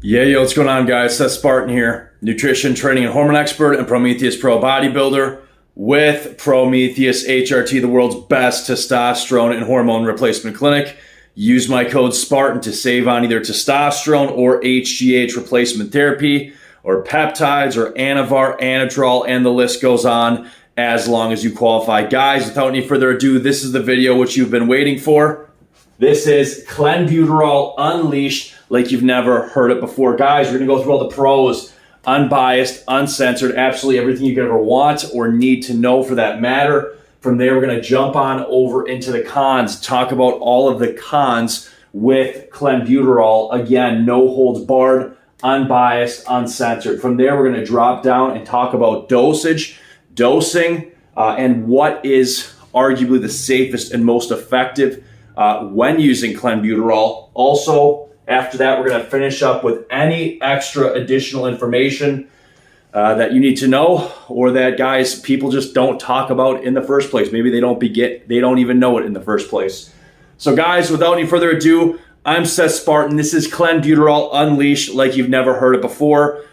Yo, what's going on, guys? Seth Spartan here, nutrition, training, and hormone expert and Prometheus Pro bodybuilder with Prometheus HRT, the world's best testosterone and hormone replacement clinic. Use my code Spartan to save on either testosterone or HGH replacement therapy or peptides or Anavar, Anadrol, and the list goes on as long as you qualify. Guys, without any further ado, this is the video which you've been waiting for. This is Clenbuterol Unleashed like you've never heard it before. Guys, we're going to go through all the pros, unbiased, uncensored, absolutely everything you could ever want or need to know for that matter. From there, we're going to jump on over into the cons, talk about all of the cons with Clenbuterol. Again, no holds barred, unbiased, uncensored. From there, we're going to drop down and talk about dosage, dosing, and what is arguably the safest and most effective when using Clenbuterol. Also, after that, we're going to finish up with any extra additional information that you need to know, or that, guys, people just don't talk about in the first place. Maybe they don't even know it in the first place. So, guys, without any further ado, I'm Seth Spartan. This is Clenbuterol Unleashed like you've never heard it before.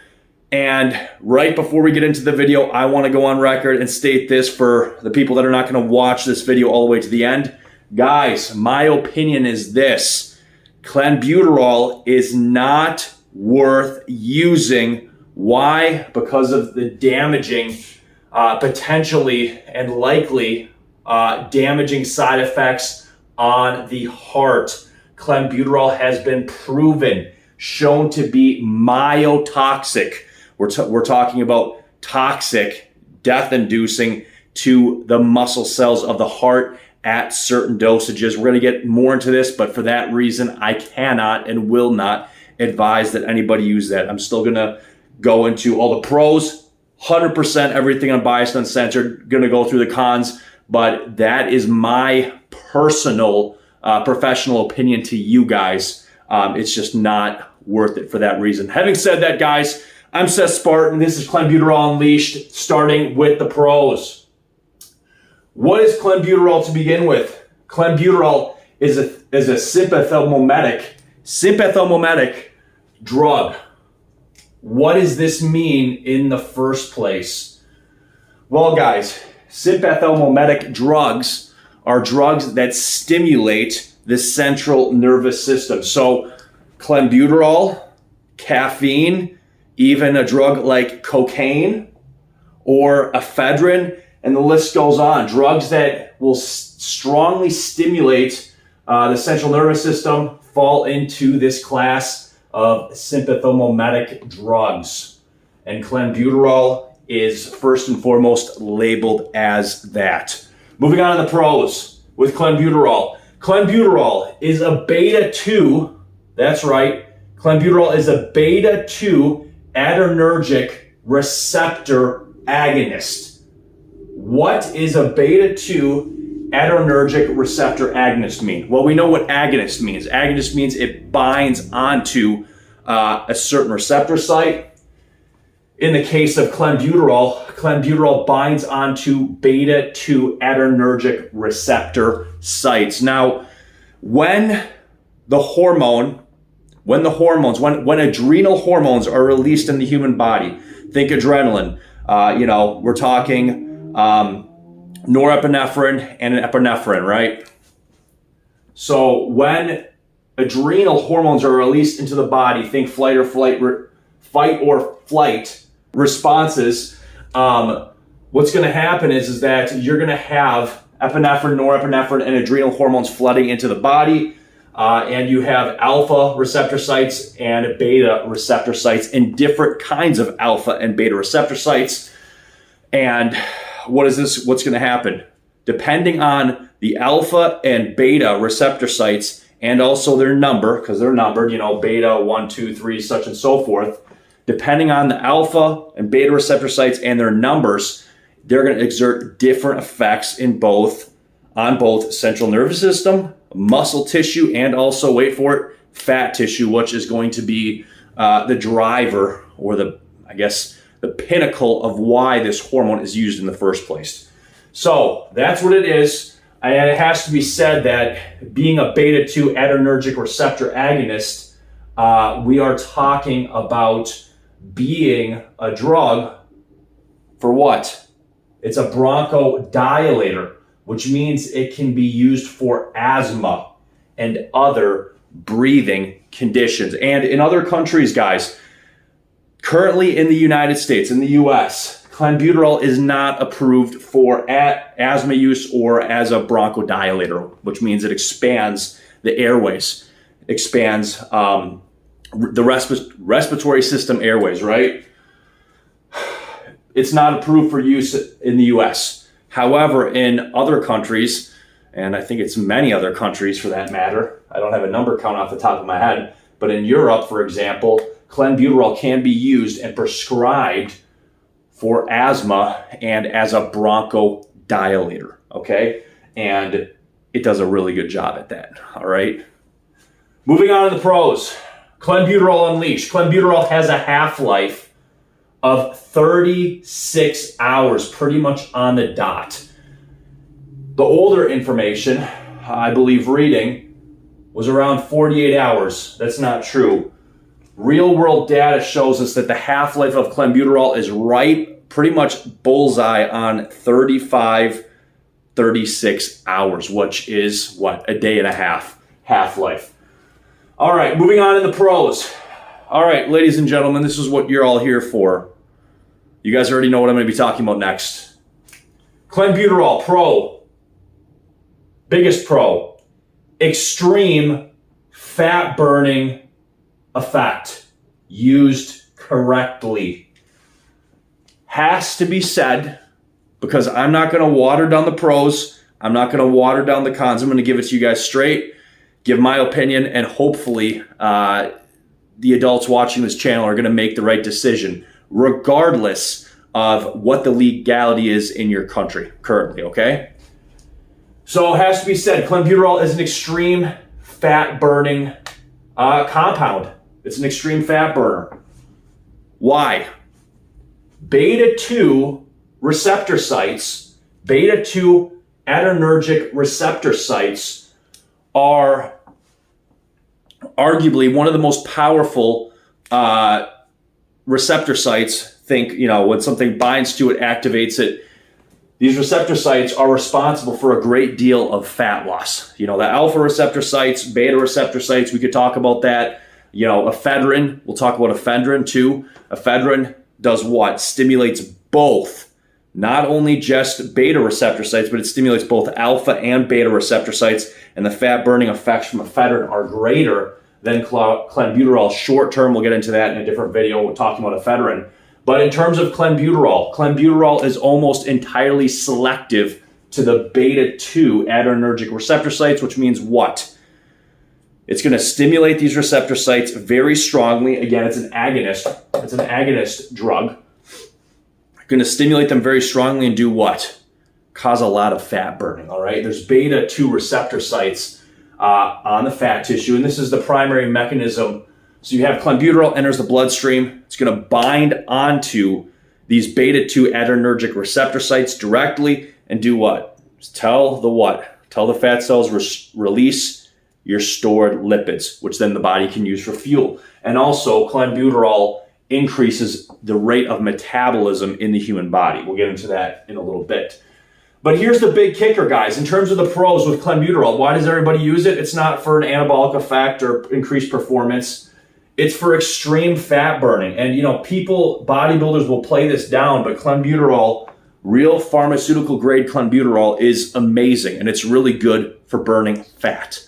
And right before we get into the video, I want to go on record and state this for the people that are not going to watch this video all the way to the end. Guys, my opinion is this: Clenbuterol is not worth using. Why? Because of the damaging, potentially and likely damaging side effects on the heart. Clenbuterol has been proven, shown to be myotoxic. We're talking about toxic, death-inducing to the muscle cells of the heart at certain dosages. We're going to get more into this, but for that reason, I cannot and will not advise that anybody use that. I'm still going to go into all the pros, 100% everything unbiased, uncensored, going to go through the cons, but that is my personal professional opinion to you guys. It's just not worth it for that reason. Having said that, guys, I'm Seth Spartan. This is Clenbuterol Unleashed, starting with the pros. What is Clenbuterol to begin with? Clenbuterol is a sympathomimetic drug. What does this mean in the first place? Well, guys, sympathomimetic drugs are drugs that stimulate the central nervous system. So Clenbuterol, caffeine, even a drug like cocaine or ephedrine, and the list goes on. Drugs that will strongly stimulate the central nervous system fall into this class of sympathomimetic drugs. And Clenbuterol is first and foremost labeled as that. Moving on to the pros with Clenbuterol. Clenbuterol is a beta-2, that's right, Clenbuterol is a beta-2 adrenergic receptor agonist. What is a beta-2 adrenergic receptor agonist mean? Well, we know what agonist means. Agonist means it binds onto a certain receptor site. In the case of Clenbuterol, Clenbuterol binds onto beta-2 adrenergic receptor sites. Now, when adrenal hormones are released in the human body, think adrenaline. We're talking norepinephrine and epinephrine, right? So when adrenal hormones are released into the body, think fight or flight responses. What's going to happen is that you're going to have epinephrine, norepinephrine, and adrenal hormones flooding into the body, and you have alpha receptor sites and beta receptor sites, and different kinds of alpha and beta receptor sites. And what's going to happen? Depending on the alpha and beta receptor sites and also their number, because they're numbered, beta 1, 2, 3, such and so forth, depending on the alpha and beta receptor sites and their numbers, they're going to exert different effects on both central nervous system, muscle tissue, and also, wait for it, fat tissue, which is going to be the driver, or the pinnacle of why this hormone is used in the first place. So that's what it is. And it has to be said that being a beta-2 adrenergic receptor agonist, We are talking about being a drug for what? It's a bronchodilator, which means it can be used for asthma and other breathing conditions. And in other countries, guys, currently in the United States, in the US, Clenbuterol is not approved for asthma use or as a bronchodilator, which means it expands the airways, expands the respiratory system airways, right? It's not approved for use in the US. However, in other countries, and I think it's many other countries for that matter, I don't have a number count off the top of my head, but in Europe, for example, Clenbuterol can be used and prescribed for asthma and as a bronchodilator, okay? And it does a really good job at that, all right? Moving on to the pros. Clenbuterol Unleashed. Clenbuterol has a half-life of 36 hours, pretty much on the dot. The older information, I believe reading, was around 48 hours. That's not true. Real world data shows us that the half-life of Clenbuterol is right, pretty much bullseye on 35, 36 hours, which is what? A day and a half half-life. All right, moving on to the pros. All right, ladies and gentlemen, this is what you're all here for. You guys already know what I'm going to be talking about next. Clenbuterol, pro. Biggest pro. Extreme fat burning effect. Used correctly. Has to be said, because I'm not going to water down the pros. I'm not going to water down the cons. I'm going to give it to you guys straight, give my opinion, and hopefully the adults watching this channel are going to make the right decision, regardless of what the legality is in your country currently, okay? So it has to be said, Clenbuterol is an extreme fat-burning compound. It's an extreme fat burner. Why? Beta-2 receptor sites, beta-2 adrenergic receptor sites are arguably one of the most powerful receptor sites. Think, when something binds to it, activates it. These receptor sites are responsible for a great deal of fat loss. The alpha receptor sites, beta receptor sites, we could talk about that. Ephedrine, we'll talk about ephedrine too. Ephedrine does what? Stimulates both. Not only just beta receptor sites, but it stimulates both alpha and beta receptor sites. And the fat burning effects from ephedrine are greater than Clenbuterol. Short term, we'll get into that in a different video. We're talking about ephedrine. But in terms of Clenbuterol, Clenbuterol is almost entirely selective to the beta-2 adrenergic receptor sites, which means what? It's going to stimulate these receptor sites very strongly. Again, it's an agonist. It's an agonist drug. Going to stimulate them very strongly and do what? Cause a lot of fat burning, all right? There's beta-2 receptor sites on the fat tissue, and this is the primary mechanism. So you have Clenbuterol enters the bloodstream. It's going to bind onto these beta-2 adrenergic receptor sites directly and do what? Tell the fat cells release your stored lipids, which then the body can use for fuel. And also, Clenbuterol increases the rate of metabolism in the human body. We'll get into that in a little bit. But here's the big kicker, guys. In terms of the pros with Clenbuterol, why does everybody use it? It's not for an anabolic effect or increased performance. It's for extreme fat burning. And, people, bodybuilders will play this down, but Clenbuterol, real pharmaceutical grade Clenbuterol is amazing. And it's really good for burning fat.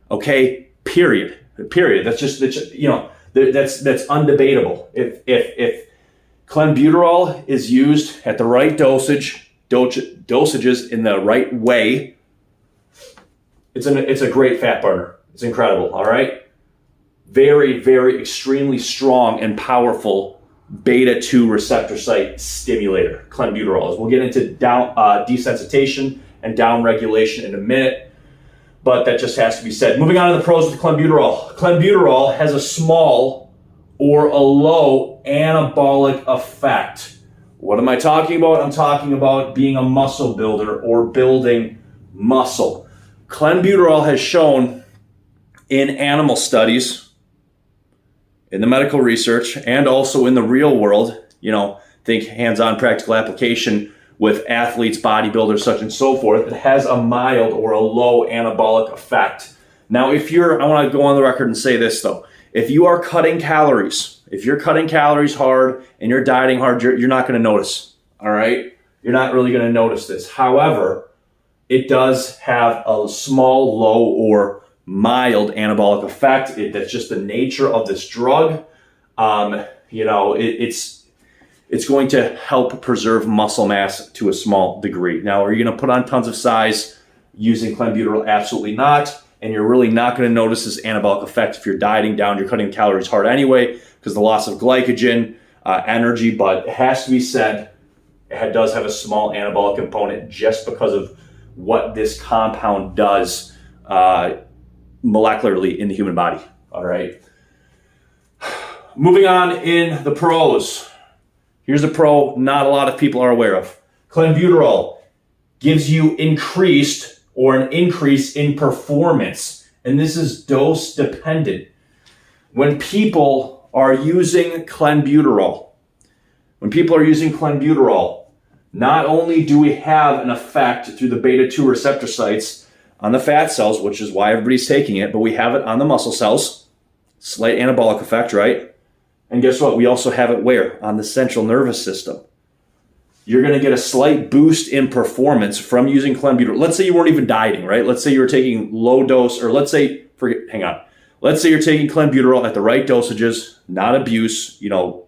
Okay? Period. That's just, that's undebatable. If Clenbuterol is used at the right dosages in the right way, it's a great fat burner. It's incredible, all right? Very, very extremely strong and powerful beta-2 receptor site stimulator, Clenbuterol. As we'll get into desensitization and downregulation in a minute, but that just has to be said. Moving on to the pros with Clenbuterol. Clenbuterol has a small or a low anabolic effect. What am I talking about? I'm talking about being a muscle builder or building muscle. Clenbuterol has shown in animal studies in the medical research and also in the real world, think hands-on practical application with athletes, bodybuilders, such and so forth, it has a mild or a low anabolic effect. Now, I want to go on the record and say this though, if you are cutting calories, if you're cutting calories hard and you're dieting hard, you're not going to notice, all right? You're not really going to notice this. However, it does have a small, low, or mild anabolic effect. That's just the nature of this drug. It's going to help preserve muscle mass to a small degree. Now, are you going to put on tons of size using Clenbuterol? Absolutely not. And you're really not going to notice this anabolic effect if you're dieting down, you're cutting calories hard anyway, because the loss of glycogen, energy, but it has to be said, it does have a small anabolic component just because of what this compound does molecularly in the human body. All right. Moving on in the pros. Here's a pro not a lot of people are aware of. Clenbuterol gives you an increase in performance, and this is dose dependent. When people are using Clenbuterol, not only do we have an effect through the beta-2 receptor sites on the fat cells, which is why everybody's taking it, but we have it on the muscle cells. Slight anabolic effect, right? And guess what? We also have it where? On the central nervous system. You're going to get a slight boost in performance from using Clenbuterol. Let's say you weren't even dieting, right? Let's say you were taking low dose, or let's say you're taking Clenbuterol at the right dosages, not abuse, you're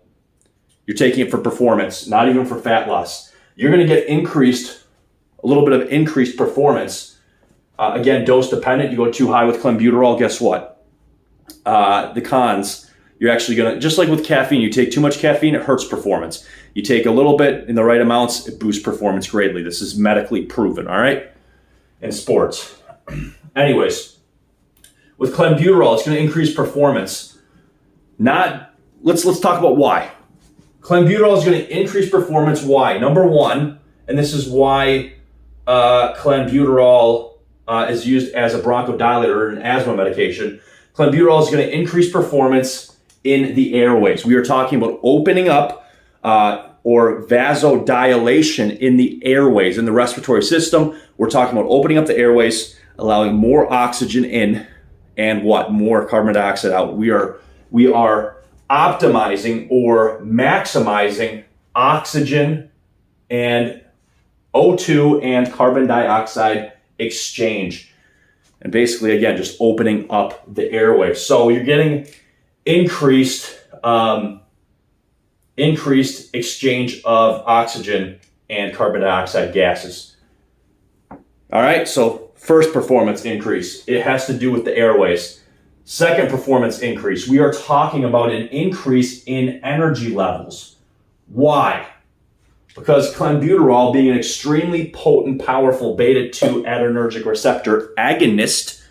taking it for performance, not even for fat loss. You're going to get a little bit of increased performance. Again, dose dependent. You go too high with Clenbuterol, guess what? The cons, you're actually going to, just like with caffeine, you take too much caffeine, it hurts performance. You take a little bit in the right amounts, it boosts performance greatly. This is medically proven, all right? In sports. Anyways, with Clenbuterol, it's going to increase performance. Let's talk about why. Clenbuterol is going to increase performance. Why? Number one, and this is why Clenbuterol is used as a bronchodilator and asthma medication. Clenbuterol is going to increase performance in the airways. We are talking about opening up or vasodilation in the airways, in the respiratory system. We're talking about opening up the airways, allowing more oxygen in, and more carbon dioxide out. We are optimizing or maximizing oxygen and O2 and carbon dioxide exchange. And basically, again, just opening up the airway. So you're getting increased exchange of oxygen and carbon dioxide gases. All right, so first performance increase, it has to do with the airways. Second performance increase, we are talking about an increase in energy levels. Why? Because Clenbuterol, being an extremely potent, powerful beta-2 adrenergic receptor agonist,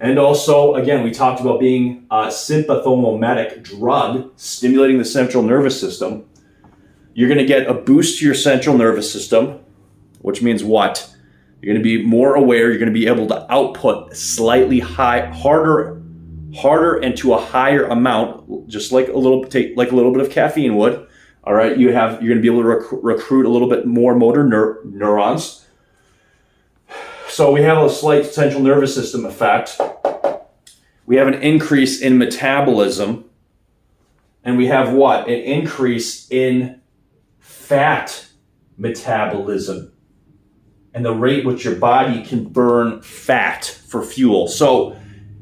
and also, again, we talked about being a sympathomimetic drug, stimulating the central nervous system, you're going to get a boost to your central nervous system, which means what? You're going to be more aware. You're going to be able to output slightly harder and to a higher amount, just like a little bit of caffeine would. All right, you're going to be able to recruit a little bit more motor neurons. So we have a slight central nervous system effect. We have an increase in metabolism, and we have what? An increase in fat metabolism and the rate which your body can burn fat for fuel. So,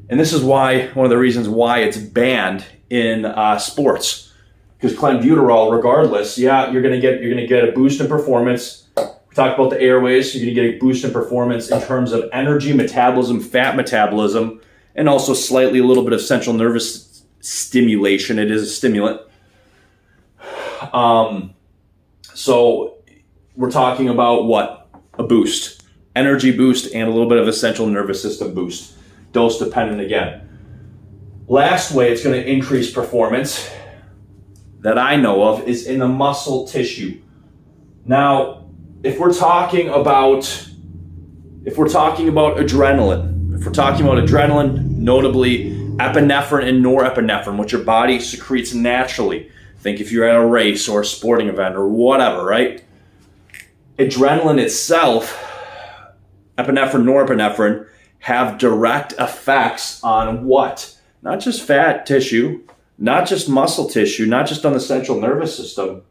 and this is why, one of the reasons why it's banned in sports, because Clenbuterol, regardless, you're gonna get a boost in performance. We talked about the airways. You're gonna get a boost in performance in terms of energy metabolism, fat metabolism, and also slightly a little bit of central nervous stimulation. It is a stimulant. So we're talking about what? A boost, energy boost, and a little bit of a central nervous system boost. Dose dependent again. Last way it's going to increase performance that I know of is in the muscle tissue. Now, if we're talking about adrenaline, notably Epinephrine and norepinephrine, which your body secretes naturally. Think if you're at a race or a sporting event or whatever, right? Adrenaline itself, epinephrine, norepinephrine, have direct effects on what? Not just fat tissue, not just muscle tissue, not just on the central nervous system,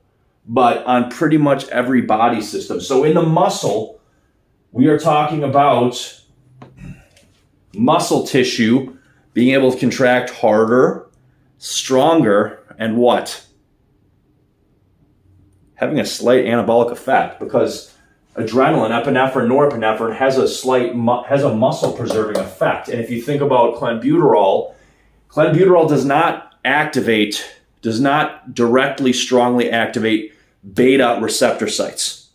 but on pretty much every body system. So in the muscle, we are talking about muscle tissue being able to contract harder, stronger, and what? Having a slight anabolic effect, because adrenaline, epinephrine, norepinephrine has a muscle preserving effect. And if you think about clenbuterol does not directly strongly activate beta receptor sites.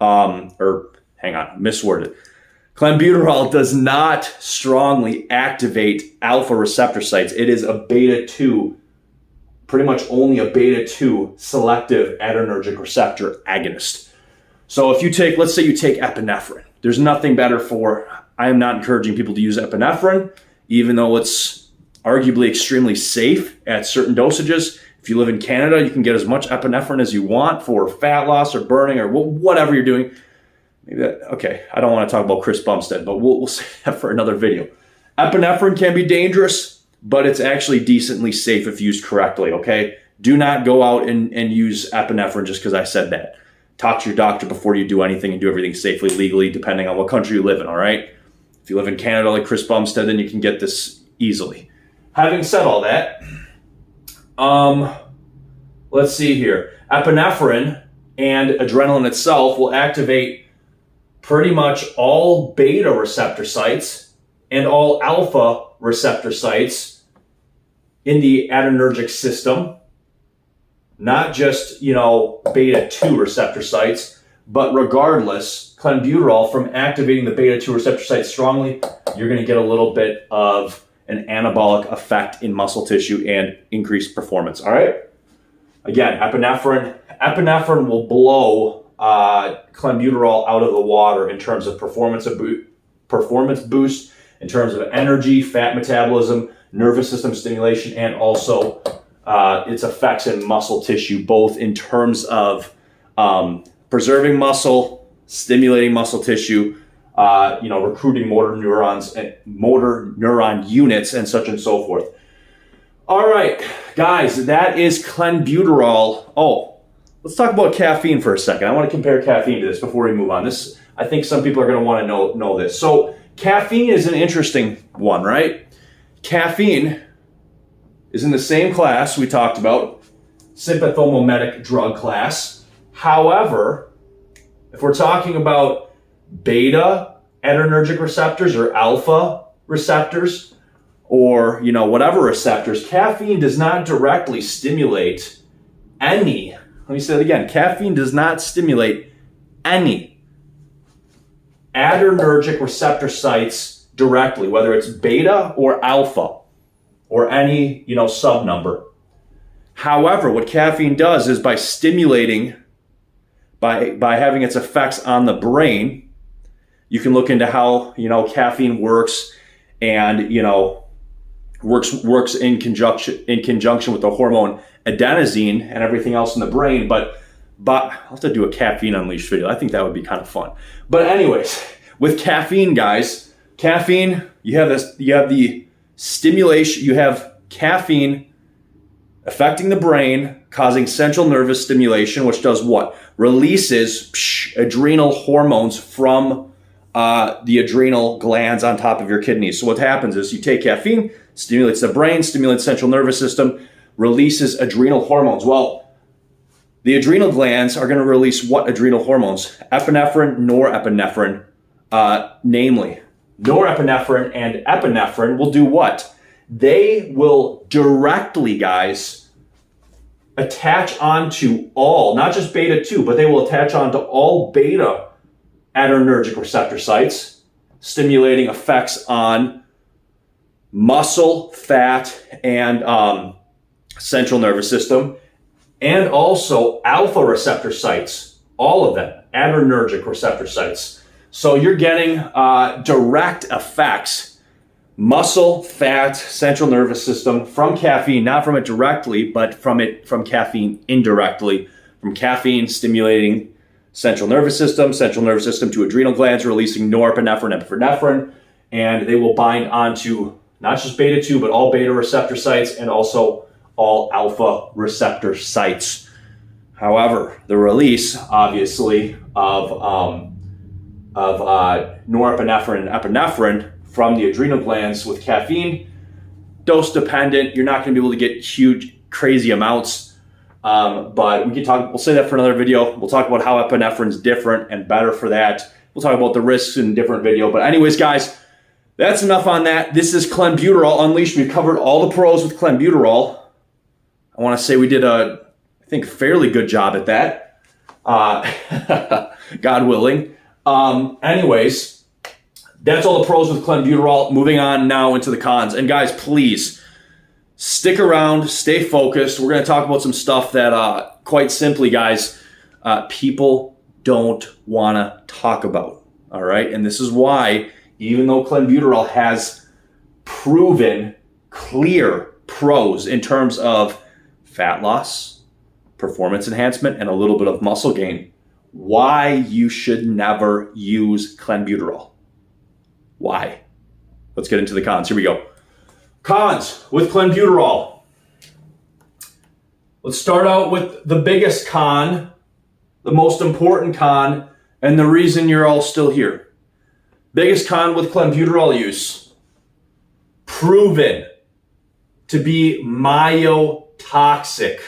Misworded. Clenbuterol does not strongly activate alpha receptor sites. It is a beta 2, pretty much only a beta 2 selective adrenergic receptor agonist. So if you take, let's say you take epinephrine, there's nothing better I am not encouraging people to use epinephrine, even though it's arguably extremely safe at certain dosages. If you live in Canada, you can get as much epinephrine as you want for fat loss or burning or whatever you're doing. Okay, I don't want to talk about Chris Bumstead, but we'll save that for another video. Epinephrine can be dangerous, but it's actually decently safe if used correctly, okay? Do not go out and use epinephrine just because I said that. Talk to your doctor before you do anything and do everything safely, legally, depending on what country you live in, all right? If you live in Canada like Chris Bumstead, then you can get this easily. Having said all that, let's see here. Epinephrine and adrenaline itself will activate pretty much all beta receptor sites and all alpha receptor sites in the adrenergic system. Not just, beta 2 receptor sites, but regardless, clenbuterol, from activating the beta 2 receptor sites strongly, you're going to get a little bit of an anabolic effect in muscle tissue and increased performance. All right. Again, epinephrine will blow clenbuterol out of the water in terms of performance boost, in terms of energy, fat metabolism, nervous system stimulation, and also its effects in muscle tissue, both in terms of preserving muscle, stimulating muscle tissue, recruiting motor neurons and motor neuron units and such and so forth. All right, guys, that is clenbuterol. Oh, let's talk about caffeine for a second. I want to compare caffeine to this before we move on. I think some people are going to want to know this. So caffeine is an interesting one, right? Caffeine is in the same class we talked about, sympathomimetic drug class. However, if we're talking about beta adrenergic receptors or alpha receptors or, whatever receptors, caffeine does not directly stimulate any, let me say that again, caffeine does not stimulate any adrenergic receptor sites directly, whether it's beta or alpha or any, sub number. However, what caffeine does is by stimulating, by having its effects on the brain, you can look into how, caffeine works and, works in conjunction with the hormone adenosine and everything else in the brain. But I'll have to do a caffeine unleashed video. I think that would be kind of fun. But anyways, with caffeine, guys, you have the stimulation, you have caffeine affecting the brain, causing central nervous stimulation, which does what? Releases adrenal hormones from the adrenal glands on top of your kidneys. So what happens is you take caffeine, stimulates the brain, stimulates central nervous system, releases adrenal hormones. Well, the adrenal glands are going to release what adrenal hormones? Epinephrine, norepinephrine, namely. Norepinephrine and epinephrine will do what? They will directly, guys, attach onto all, not just beta 2, but they will attach onto all beta adrenergic receptor sites, stimulating effects on muscle, fat, and central nervous system, and also alpha receptor sites, all of them, adrenergic receptor sites. So you're getting direct effects, muscle, fat, central nervous system from caffeine, not from it directly, but from caffeine indirectly, from caffeine stimulating central nervous system to adrenal glands, releasing norepinephrine and epinephrine, and they will bind onto not just beta 2, but all beta receptor sites and also all alpha receptor sites. However, the release, obviously, of norepinephrine and epinephrine from the adrenal glands with caffeine, dose dependent. You're not going to be able to get huge, crazy amounts. But we'll say that for another video. We'll talk about how epinephrine is different and better for that. We'll talk about the risks in a different video. But anyways, guys, that's enough on that. This is Clenbuterol Unleashed. We've covered all the pros with Clenbuterol. I want to say we did I think, fairly good job at that. God willing. Anyways, that's all the pros with Clenbuterol. Moving on now into the cons. And guys, please stick around, stay focused. We're going to talk about some stuff that, quite simply, guys, people don't want to talk about. All right. And this is why, even though Clenbuterol has proven clear pros in terms of fat loss, performance enhancement, and a little bit of muscle gain, why you should never use Clenbuterol. Why? Let's get into the cons. Here we go. Cons with Clenbuterol. Let's start out with the biggest con, the most important con, and the reason you're all still here. Biggest con with Clenbuterol use. Proven to be myotoxic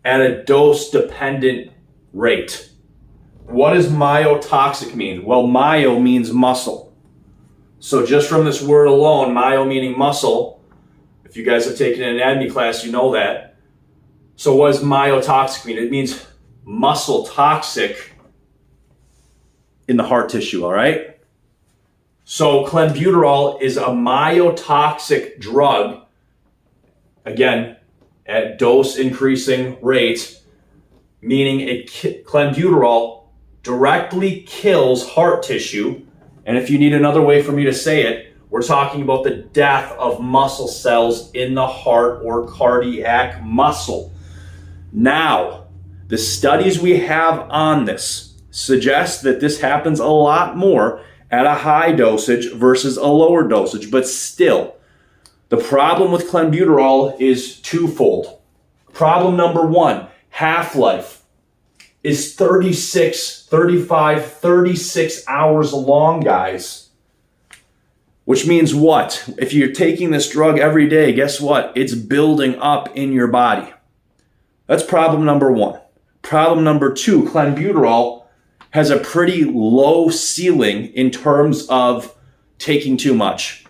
at a dose-dependent rate. What does myotoxic mean? Well, myo means muscle. So just from this word alone, myo meaning muscle, if you guys have taken an anatomy class, you know that. So what does myotoxic mean? It means muscle toxic in the heart tissue, all right? So Clenbuterol is a myotoxic drug, again, at dose increasing rates, meaning Clenbuterol directly kills heart tissue. And if you need another way for me to say it, we're talking about the death of muscle cells in the heart or cardiac muscle. Now, the studies we have on this suggest that this happens a lot more at a high dosage versus a lower dosage, but still, the problem with Clenbuterol is twofold. Problem number one, half-life is 36 hours long, guys. Which means what? If you're taking this drug every day, guess what? It's building up in your body. That's problem number one. Problem number two, Clenbuterol has a pretty low ceiling in terms of taking too much.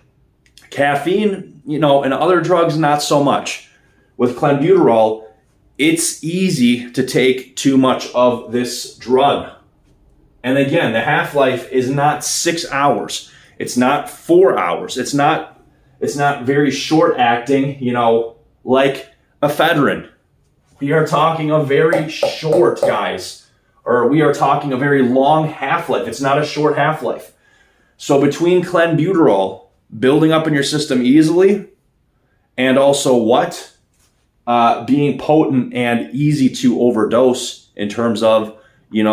Caffeine, and other drugs, not so much. With Clenbuterol, it's easy to take too much of this drug. And again, the half-life is not 6 hours. It's not 4 hours. It's not very short acting, like ephedrine. We are talking a very short, guys. Or we are talking a very long half-life. It's not a short half-life. So between Clenbuterol building up in your system easily, and also being potent and easy to overdose in terms of, if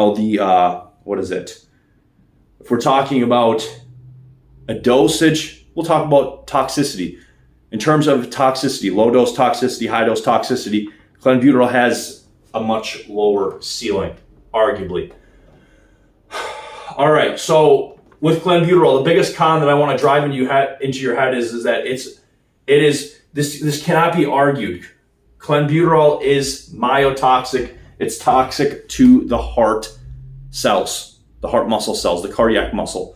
we're talking about a dosage, we'll talk about toxicity. In terms of toxicity, low dose toxicity, high dose toxicity, Clenbuterol has a much lower ceiling, arguably. All right, so with Clenbuterol, the biggest con that I want to drive into your head is that this cannot be argued. Clenbuterol is myotoxic. It's toxic to the heart cells, the heart muscle cells, the cardiac muscle.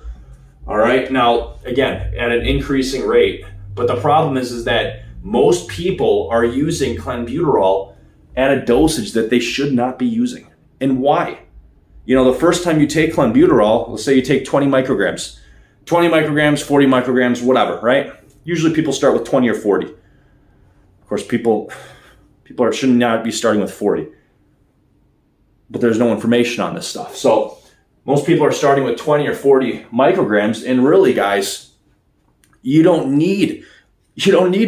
All right. Now, again, at an increasing rate. But the problem is that most people are using Clenbuterol at a dosage that they should not be using. And why? The first time you take Clenbuterol, let's say you take 20 micrograms, 40 micrograms, whatever, right? Usually people start with 20 or 40. Of course, people should not be starting with 40. But there's no information on this stuff. So most people are starting with 20 or 40 micrograms. And really, guys, You don't need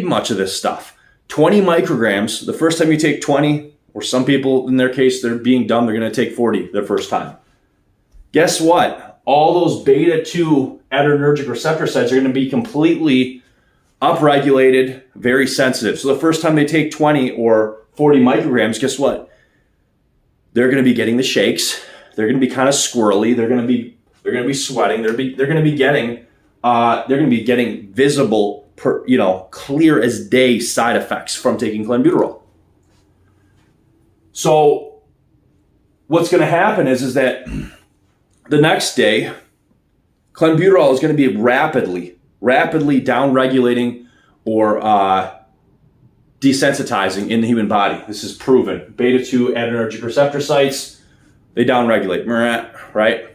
much of this stuff. 20 micrograms, the first time you take 20, or some people in their case, they're being dumb, they're going to take 40 their first time. Guess what? All those beta 2 adrenergic receptor sites are going to be completely upregulated, very sensitive. So the first time they take 20 or 40 micrograms, guess what? They're going to be getting the shakes. They're going to be kind of squirrely. They're going to be sweating. They're going to be getting visible, clear as day side effects from taking clenbuterol. So what's going to happen is that the next day, clenbuterol is going to be rapidly downregulating or desensitizing in the human body. This is proven. Beta 2 adrenergic receptor sites, they downregulate, right?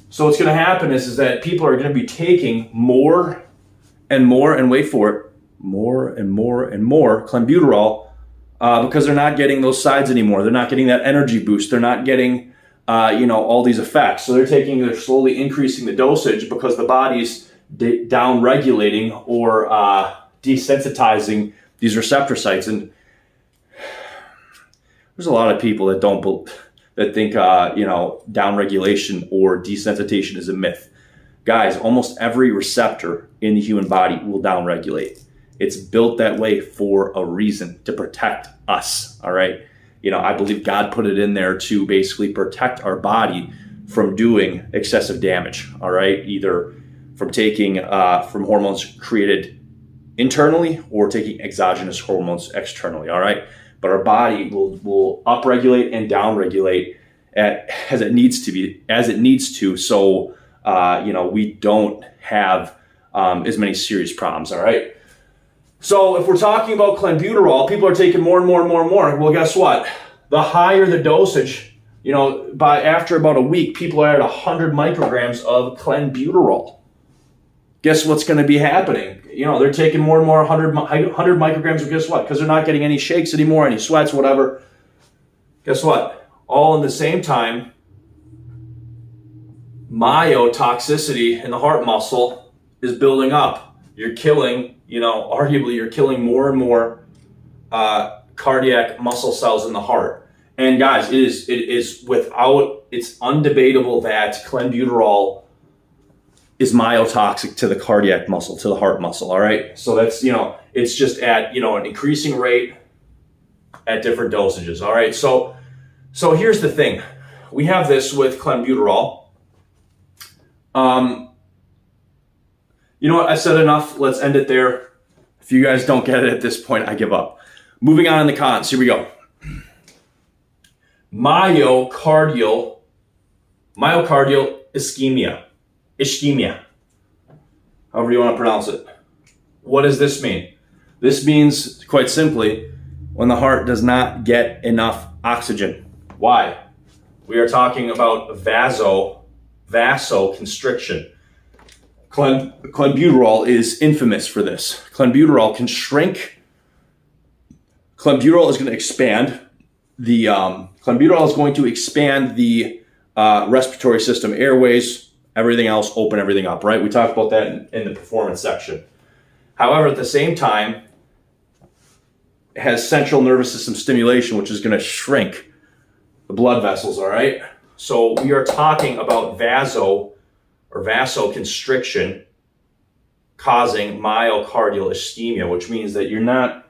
So what's going to happen is that people are going to be taking more and more, and wait for it, more and more clenbuterol because they're not getting those sides anymore. They're not getting that energy boost. They're not getting all these effects. So they're slowly increasing the dosage because the body's down-regulating or desensitizing these receptor sites. And there's a lot of people that think down-regulation or desensitization is a myth. Guys, almost every receptor in the human body will down-regulate. It's built that way for a reason, to protect us, all right? I believe God put it in there to basically protect our body from doing excessive damage, all right? Either from taking from hormones created internally or taking exogenous hormones externally, all right? But our body will upregulate and downregulate as it needs to, so we don't have as many serious problems, all right? So if we're talking about clenbuterol, people are taking more and more. Well, guess what? The higher the dosage, after about a week, people are at 100 micrograms of clenbuterol. Guess what's going to be happening? They're taking more and more 100 micrograms, but guess what? Because they're not getting any shakes anymore, any sweats, whatever. Guess what? All in the same time, myotoxicity in the heart muscle is building up. You're killing, arguably you're killing more and more cardiac muscle cells in the heart. And guys, it's undebatable that clenbuterol is myotoxic to the cardiac muscle, to the heart muscle, all right? So that's, it's just at, an increasing rate at different dosages, all right? So here's the thing. We have this with clenbuterol. You know what? I said enough. Let's end it there. If you guys don't get it at this point, I give up. Moving on in the cons. Here we go. Myocardial ischemia. However you want to pronounce it. What does this mean? This means, quite simply, when the heart does not get enough oxygen. Why? We are talking about vasoconstriction. Clenbuterol is infamous for this. Clenbuterol can shrink. Clenbuterol is going to expand the respiratory system, airways, everything else, open everything up, right? We talked about that in the performance section. However, at the same time, it has central nervous system stimulation, which is going to shrink the blood vessels, all right? So we are talking about vasoconstriction causing myocardial ischemia, which means that you're not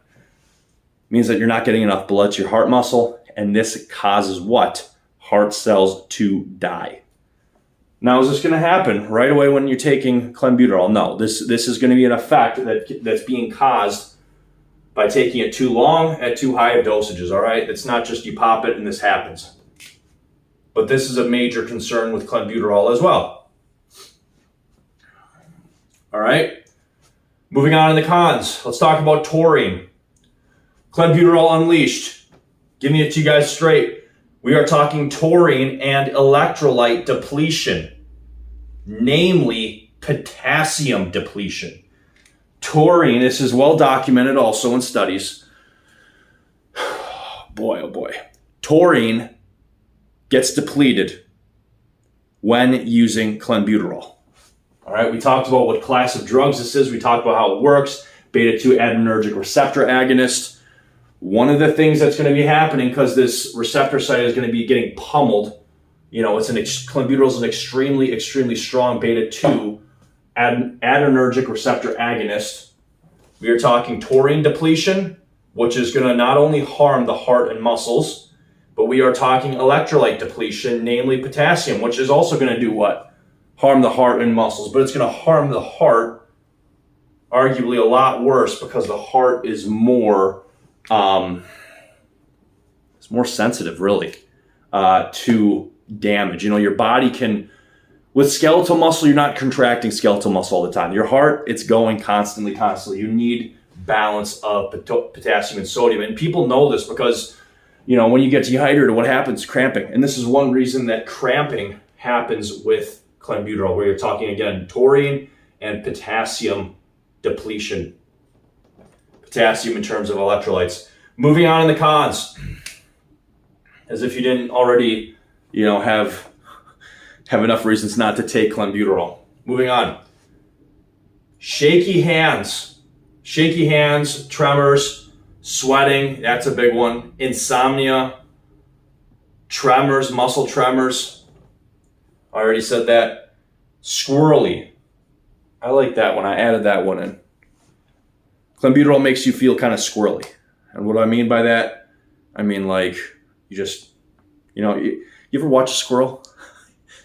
getting enough blood to your heart muscle, and this causes what? Heart cells to die. Now, is this going to happen right away when you're taking clenbuterol? No, this is going to be an effect that's being caused by taking it too long at too high of dosages, all right? It's not just you pop it and this happens. But this is a major concern with clenbuterol as well. All right, moving on in the cons. Let's talk about taurine. Clenbuterol unleashed. Giving it to you guys straight. We are talking taurine and electrolyte depletion, namely potassium depletion. Taurine, this is well documented also in studies. Boy, oh boy. Taurine gets depleted when using clenbuterol. All right, we talked about what class of drugs this is. We talked about how it works. Beta-2 adrenergic receptor agonist. One of the things that's going to be happening, because this receptor site is going to be getting pummeled, clenbuterol is an extremely, extremely strong beta-2 adrenergic receptor agonist. We are talking taurine depletion, which is going to not only harm the heart and muscles, but we are talking electrolyte depletion, namely potassium, which is also going to do what? Harm the heart and muscles, but it's going to harm the heart arguably a lot worse, because the heart is more it's more sensitive really to damage. Your body can, with skeletal muscle, you're not contracting skeletal muscle all the time. Your heart, it's going constantly. You need balance of potassium and sodium, and people know this because when you get dehydrated, what happens? Cramping. And this is one reason that cramping happens with clenbuterol, where you're talking again taurine and potassium depletion. Potassium in terms of electrolytes. Moving on in the cons, as if you didn't already have enough reasons not to take clenbuterol. Moving on. Shaky hands, tremors, sweating, that's a big one. Insomnia, tremors, muscle tremors. I already said that. Squirrely. I like that one. I added that one in. Clenbuterol makes you feel kind of squirrely. And what do I mean by that? I mean, like, you just, you ever watch a squirrel?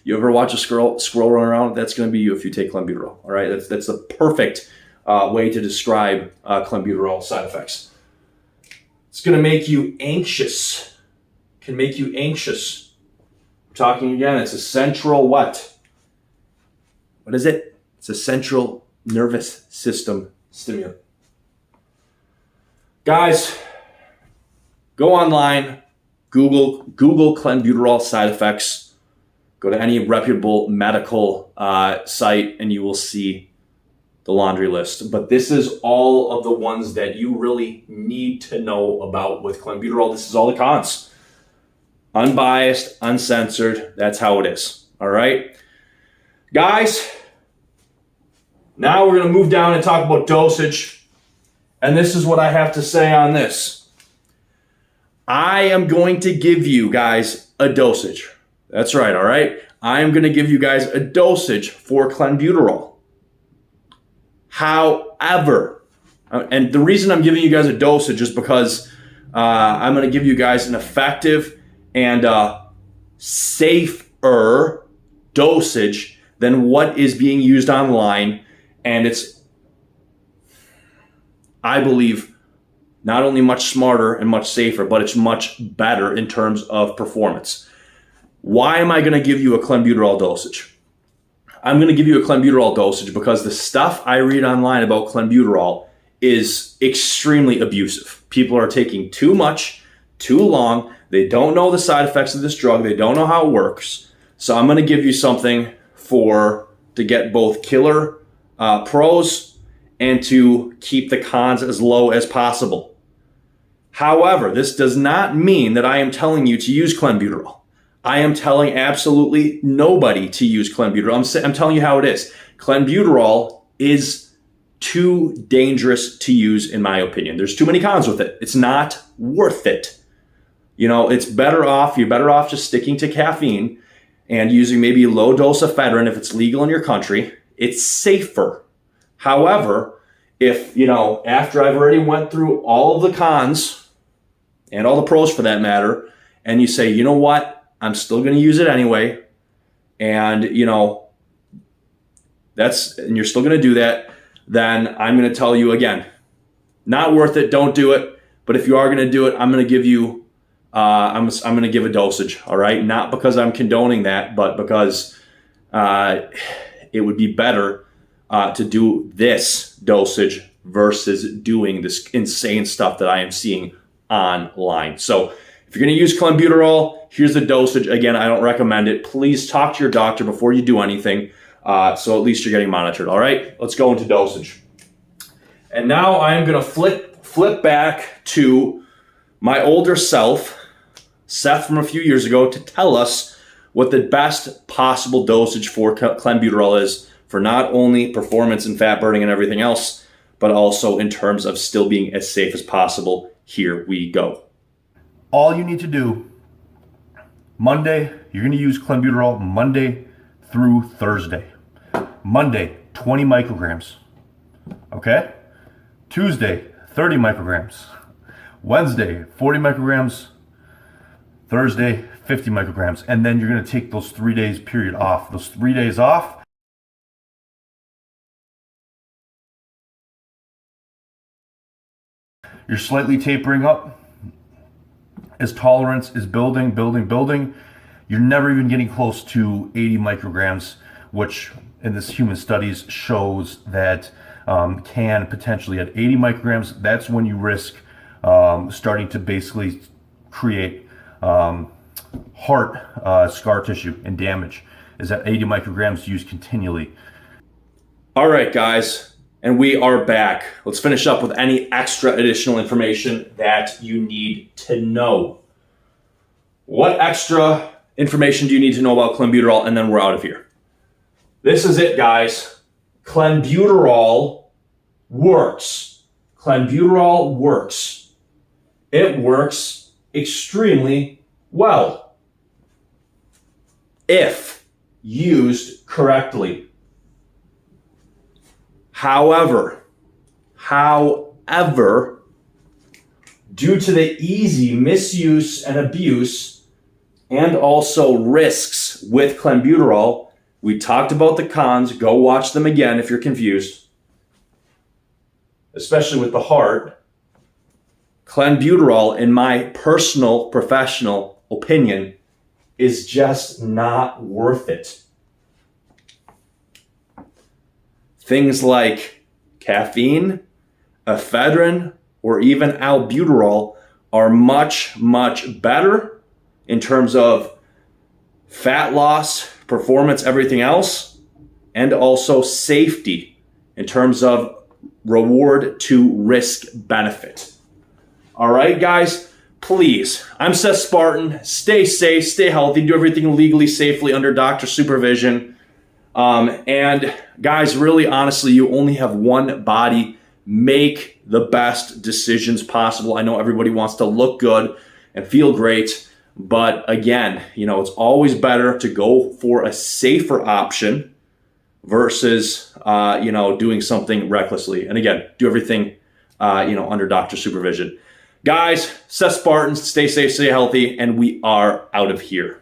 You ever watch a squirrel run around? That's going to be you if you take clenbuterol. All right, that's the perfect way to describe clenbuterol side effects. It's going to make you anxious. Can make you anxious. We're talking again. It's a central what? What is it? It's a central nervous system stimulant. Guys, go online, Google clenbuterol side effects. Go to any reputable medical site and you will see the laundry list. But this is all of the ones that you really need to know about with clenbuterol. This is all the cons. Unbiased, uncensored, that's how it is. All right? Guys, now we're going to move down and talk about dosage. And this is what I have to say on this. I am going to give you guys a dosage. That's right, all right? I am going to give you guys a dosage for clenbuterol. However, and the reason I'm giving you guys a dosage is because I'm going to give you guys an effective and safer dosage than what is being used online. And it's, I believe, not only much smarter and much safer, but it's much better in terms of performance. Why am I going to give you a clenbuterol dosage? I'm going to give you a clenbuterol dosage because the stuff I read online about clenbuterol is extremely abusive. People are taking too much, too long. They don't know the side effects of this drug. They don't know how it works. So I'm going to give you something to get both killer pros and to keep the cons as low as possible. However, this does not mean that I am telling you to use clenbuterol. I am telling absolutely nobody to use clenbuterol. I'm telling you how it is. Clenbuterol is too dangerous to use, in my opinion. There's too many cons with it. It's not worth it. It's better off, you're better off just sticking to caffeine and using maybe a low dose of ephedrine if it's legal in your country. It's safer. However, if, after I've already went through all of the cons and all the pros for that matter, and you say, you know what, I'm still going to use it anyway, and, and you're still going to do that, then I'm going to tell you again, not worth it, don't do it. But if you are going to do it, I'm going to give you, I'm going to give a dosage, all right? Not because I'm condoning that, but because it would be better to do this dosage versus doing this insane stuff that I am seeing online. So if you're going to use clenbuterol, here's the dosage. Again, I don't recommend it. Please talk to your doctor before you do anything, so at least you're getting monitored, all right? Let's go into dosage. And now I am going to flip back to my older self, Seth from a few years ago, to tell us what the best possible dosage for clenbuterol is for not only performance and fat burning and everything else, but also in terms of still being as safe as possible. Here we go. All you need to do, Monday, you're going to use Clenbuterol Monday through Thursday. Monday, 20 micrograms. Okay? Tuesday, 30 micrograms. Wednesday, 40 micrograms. Thursday, 50 micrograms. And then you're going to take those 3 days period off. Those 3 days off, you're slightly tapering up. As tolerance is building, you're never even getting close to 80 micrograms, which in this human studies shows that can potentially at 80 micrograms, that's when you risk starting to basically create heart scar tissue and damage, is at 80 micrograms used continually. All right, guys, and we are back. Let's finish up with any extra additional information that you need to know. What extra information do you need to know about Clenbuterol? And then we're out of here. This is it, guys. Clenbuterol works. Clenbuterol works. It works extremely well if used correctly. However, due to the easy misuse and abuse and also risks with Clenbuterol, we talked about the cons. Go watch them again if you're confused, especially with the heart. Clenbuterol, in my personal professional opinion, is just not worth it. Things like caffeine, ephedrine, or even albuterol are much, much better in terms of fat loss, performance, everything else, and also safety in terms of reward to risk benefit. All right, guys, please, I'm Seth Spartan. Stay safe, stay healthy, do everything legally, safely under doctor supervision. And guys, really, honestly, you only have one body. Make the best decisions possible. I know everybody wants to look good and feel great, but again, it's always better to go for a safer option versus, doing something recklessly. And again, do everything, under doctor supervision. Guys, Seth Spartans, stay safe, stay healthy, and we are out of here.